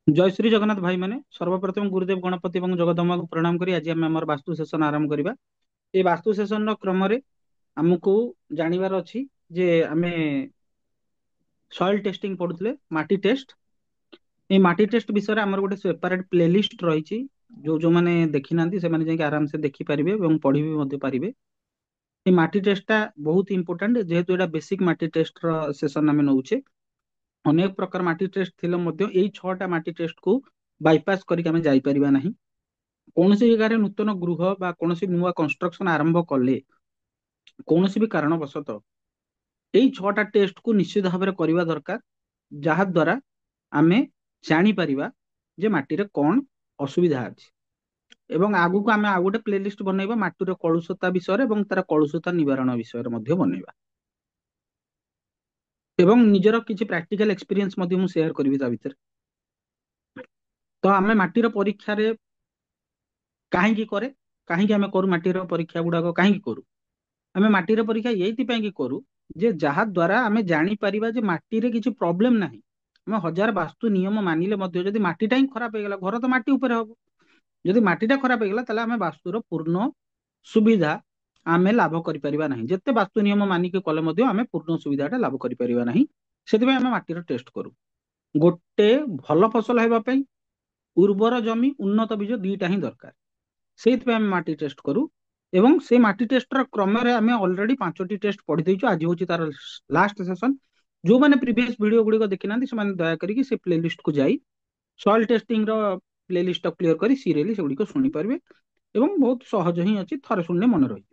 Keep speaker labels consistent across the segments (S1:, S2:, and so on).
S1: जय श्री जगन्नाथ भाई मैंने सर्वप्रथम गुरुदेव गणपति और जगदम्बा को प्रणाम करी आज आम आम वास्तु सेशन आरंभ करवा। ये वास्तु सेशन क्रम आमको जानवर अच्छी जे आमे सॉइल टेस्टिंग पढ़ुले माटी टेस्ट। ये माटी टेस्ट विषय आमर गोटे सेपरेट प्लेलिस्ट रही जो जो मैंने देखी ना से जाके आराम से देखी पारे और पढ़ी भी पारे। ये माटी टेस्टा बहुत इंपोर्टेंट जेहेतु यहाँ बेसिक माटी टेस्ट सेशन आम नौचे अनेक प्रकार माटी टेस्ट थिले मध्य एई 6टा माटी टेस्ट को बाईपास करके आम जापर ना कौन जगह नूतन गृह बा कौन नुआ कंस्ट्रक्शन आरंभ कले कौन भी कारणवशतः यही 6टा टेस्ट को निश्चित भाव में करवा दरकार जहा द्वारा आमे जानीपर जे माटी कौन असुविधा अच्छी एवं आगु को आमे आउ गोटे प्लेलिस्ट बनैबा माटीर कलुषता विषय और तार कलुषता निवारण विषय बनैबा एवं निजर किसी प्रैक्टिकल एक्सपीरियंस शेयर करी ता भितर। तो आमे माटीर परीक्षा रे कहीं करे कहीं आमे करू माटीर परीक्षा गुड़ाक कहीं करू आमे माटीर परीक्षा ये करू जे जहा द्वारा आमे जानी परिबा जे माटीरे किसी प्रॉब्लम नाही। आमे हजार वास्तु नियम मानिले मध्य जदि माटीटा ही खराब होगला घर तो माटी ऊपर हबो जदि माटीटा खराब होगला ताले आमे वास्तुर पूर्ण सुविधा आमे लाभ करि परिबा नाही जते वास्तु नियम मानिके कले मध्य आमे पूर्ण सुविधाटा लाभ करि परिबा नाही। सेति आमे माटीर टेस्ट करू गोटे भल फसल हेबा पई उर्वर जमी उन्नत बीज दीटा ही दरकार से माटी टेस्ट करू एवं से माटी टेस्टर क्रम आम अलरेडी 5टी टेस्ट पढ़ी देचु आज हूँ तार लास्ट सेशन जो मैंने प्रीवियस वीडियो गुड़िक देखी ना से दया करके से प्लेलिस्ट को जाई सॉइल टेस्टिंग प्लेलिस्ट क्लियर कर सीरियली से गुड़िक शुणी पारे एवं बहुत सहज ही अच्छी थरे शुणिले मन रही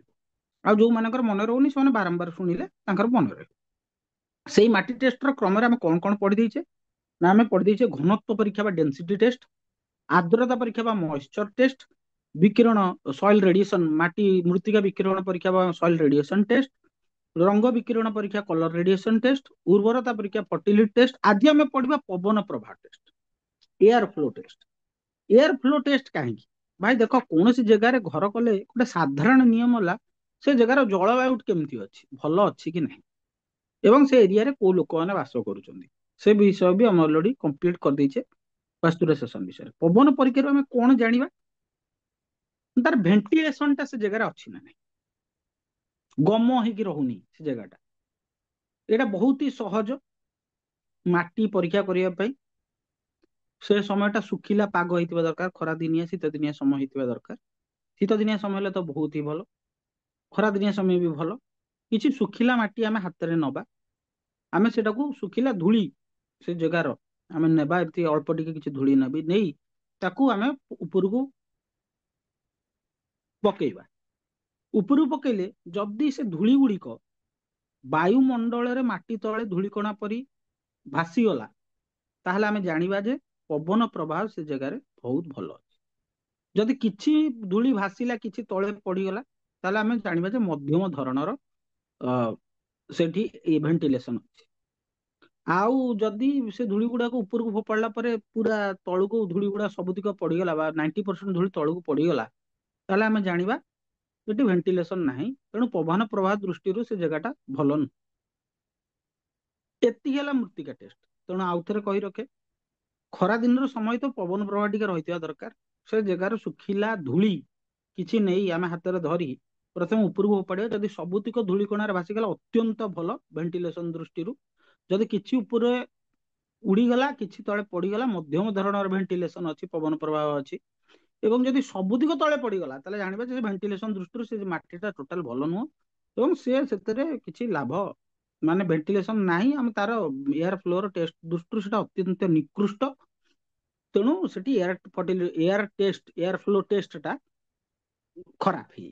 S1: आ जो मानकर मन रोनी से बारंबार शुणिले मन रही से माटी टेस्टर क्रम आम कौन कौन पढ़ी देचे ना आम पढ़ी देचे घनत्व परीक्षा डेंसिटी टेस्ट आर्द्रता परीक्षा मॉइस्चर टेस्ट विकिरण सॉइल रेडिएशन माटी मृत्तिका विकिरण परीक्षा सॉइल रेडिएशन टेस्ट रंग विकिरण परीक्षा कलर रेडिएशन टेस्ट उर्वरता परीक्षा फर्टिलिटी टेस्ट आज आम पढ़ा पवन प्रभा test air flow test. Air flow test कहीं भाई देख कौन सी जगार घर कले गोटे साधारण नियम है से जगार जलवायु केमती अच्छी भल अच्छी कि नहीं एवं से एरिया को लोक मैंने बास कर से विषय भी आम अलरेडी कंप्लीट कर देचे वास्तु सेशन विषय पवन परीक्षा आम कौन जाना तार भेंटिलेसन टा से जगह अच्छी ना नहीं गम हो रहुनी से जगहटा यहाँ बहुत ही सहज माटी परीक्षा करने से समयटा सुखिला पाग होता दरकार खरा दिनिया शीत दिनिया समय होता दरकार शीत दिनिया समय हेले तो बहुत ही भल खरा दिनिया समय भी भल किसी सुखिला माटी आम हाथ में नवा आम से सुखिला धूली से जगार आम नेबा एमती अल्प टिके किसी धूली नबी नहीं ताकू आम उपरकू पकेबा उपरू पकेले जदि से धूली गुड़िक वायुमंडल माटी तले धूलिकणा परी भासीगला ताहले आमे जानिबा जे पवन प्रभाव से जगह बहुत भल अच्छे जदि किछि धूली भासीला किछि तले पड़ीगला ताहले आमे जानिबा जे मध्यम धरणर सेठी भेंटिलेशन अच्छे आउ जदि से धूली गुड़ा को ऊपर को फोपाड़ा पर पूरा तलू को धूली गुड़ा सबुतिक पड़ीगला 90% धूली तलू को पड़ीगला ताहले आमे जानिबा ये भेंटिलेशन नहीं तेणु पवन प्रवाह दृष्टि से जगहटा भल नुह एति मृत्तिका टेस्ट तेणु आउ थे कही रखे खरा दिन समय तो पवन प्रवाह टी रही दरकार से जगार सुखिला धूली किसी नहीं आम हाथ में धरी प्रथम उपरକୁ फोपाड़िया जदि सबुतिक धूलिकणार भासीगला अत्यंत भल भेंटिलेशन दृष्टि जदि किछि उपरे उड़ीगला किछि तले पड़ीगला मध्यम धरणर भेंटिलेशन अच्छी पवन प्रवाह अच्छी एवं जदि सबुतिक तले पड़ीगला ताले जानिबा जे भेंटिलेशन दृष्टि से माटीटा टोटाल भल नुह एवं से किछि लाभ माने भेंटिलेशन नहीं आम तार एयर फ्लोर टेस्ट दृष्टि से अत्यंत निकृष्ट तेणु सेठी एयर टेस्ट एयर फ्लो टेस्टा खराब हो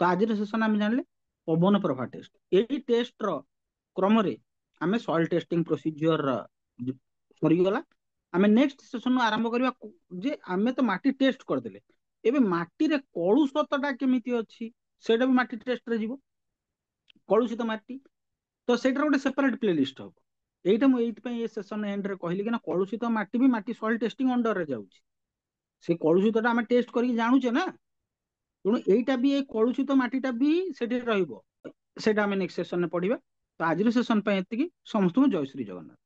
S1: तो आज सेशन आम जान पवन प्रभा टेस्ट यही टेस्ट क्रम आम सॉइल टेस्टिंग प्रोसीजर सरीगला आम नेक्स्ट सेशन आरंभ करवा जे आम तो माटी टेस्ट करदे एबे माटी रे कलुषता केमिति अच्छी सेटा भी माटी टेस्ट रे जीवो कलुषित माटी तो सेटार गोटे सेपरेट प्लेलिस्ट हम यहीटा मुझे सेशन एंड रे कहली कि ना कलुषित माटी भी माटी सॉइल टेस्टिंग अंडर रे जाउची से कलुषितटा आम टेस्ट करके जानूचे ना तेणु यहीटा भी ये कलुषित माटीटा भी सेठी रहिबो सेटा आम नेक्स्ट सेशन में पढ़िबा तो आज सेशन पे एतिकी समस्त जय श्री जगन्नाथ।